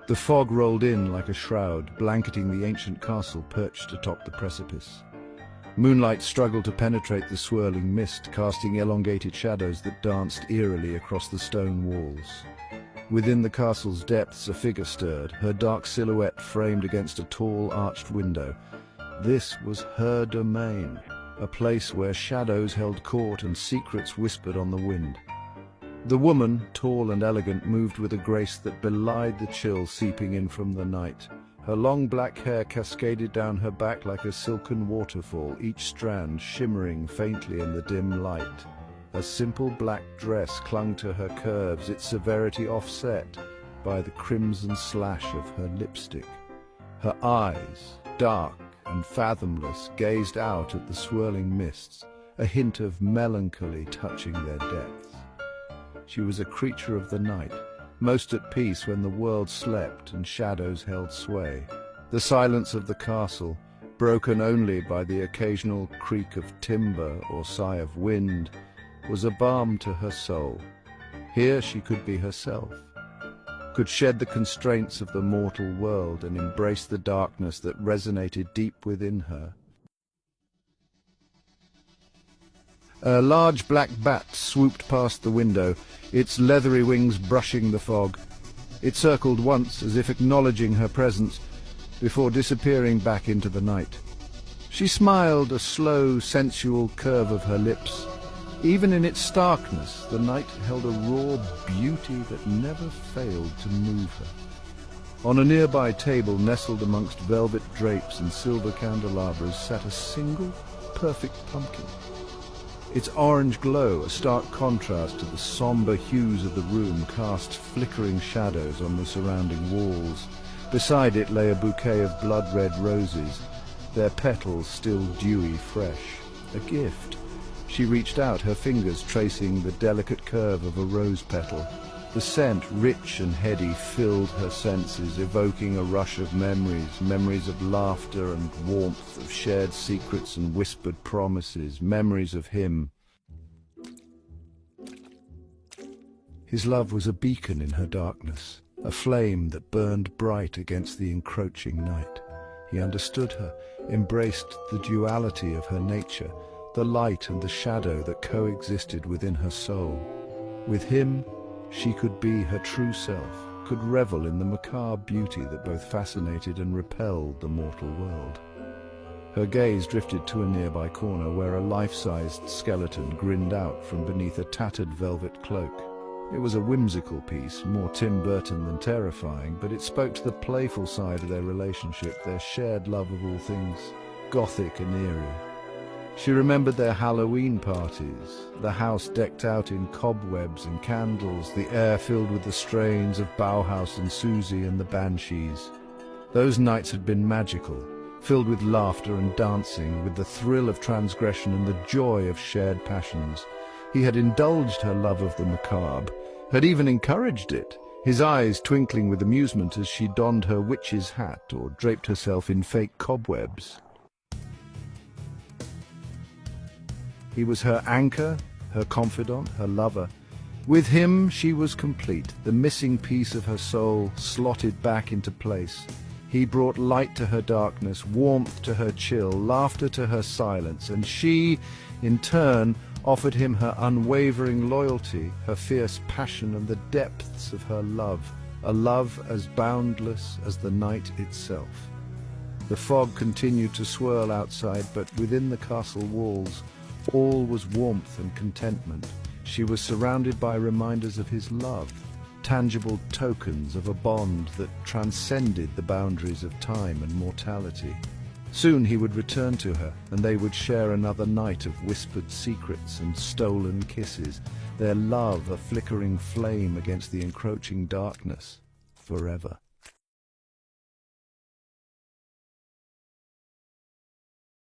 The fog rolled in like a shroud, blanketing the ancient castle perched atop the precipice. Moonlight struggled to penetrate the swirling mist, casting elongated shadows that danced eerily across the stone walls. Within the castle's depths, a figure stirred, her dark silhouette framed against a tall, arched window. This was her domain, a place where shadows held court and secrets whispered on the wind. The woman, tall and elegant, moved with a grace that belied the chill seeping in from the night. Her long black hair cascaded down her back like a silken waterfall, each strand shimmering faintly in the dim light. A simple black dress clung to her curves, its severity offset by the crimson slash of her lipstick. Her eyes, dark and fathomless, gazed out at the swirling mists, a hint of melancholy touching their depths. She was a creature of the night, most at peace when the world slept and shadows held sway. The silence of the castle, broken only by the occasional creak of timber or sigh of wind, was a balm to her soul. Here she could be herself, could shed the constraints of the mortal world and embrace the darkness that resonated deep within her. A large black bat swooped past the window, its leathery wings brushing the fog. It circled once, as if acknowledging her presence, before disappearing back into the night. She smiled, a slow, sensual curve of her lips. Even in its starkness, the night held a raw beauty that never failed to move her. On a nearby table, nestled amongst velvet drapes and silver candelabras, sat a single, perfect pumpkin. Its orange glow, a stark contrast to the somber hues of the room, cast flickering shadows on the surrounding walls. Beside it lay a bouquet of blood-red roses, their petals still dewy fresh. A gift. She reached out, her fingers tracing the delicate curve of a rose petal. The scent, rich and heady, filled her senses, evoking a rush of memories of laughter and warmth, of shared secrets and whispered promises, memories of him. His love was a beacon in her darkness, a flame that burned bright against the encroaching night. He understood her, embraced the duality of her nature, the light and the shadow that coexisted within her soul. With him, she could be her true self, could revel in the macabre beauty that both fascinated and repelled the mortal world. Her gaze drifted to a nearby corner where a life-sized skeleton grinned out from beneath a tattered velvet cloak. It was a whimsical piece, more Tim Burton than terrifying, but it spoke to the playful side of their relationship, their shared love of all things Gothic and eerie. She remembered their Halloween parties, the house decked out in cobwebs and candles, the air filled with the strains of Bauhaus and Susie and the Banshees. Those nights had been magical, filled with laughter and dancing, with the thrill of transgression and the joy of shared passions. He had indulged her love of the macabre, had even encouraged it, his eyes twinkling with amusement as she donned her witch's hat or draped herself in fake cobwebs. He was her anchor, her confidant, her lover. With him, she was complete, the missing piece of her soul slotted back into place. He brought light to her darkness, warmth to her chill, laughter to her silence, and she, in turn, offered him her unwavering loyalty, her fierce passion, and the depths of her love, a love as boundless as the night itself. The fog continued to swirl outside, but within the castle walls, all was warmth and contentment. She was surrounded by reminders of his love, tangible tokens of a bond that transcended the boundaries of time and mortality. Soon he would return to her, and they would share another night of whispered secrets and stolen kisses, their love a flickering flame against the encroaching darkness, forever.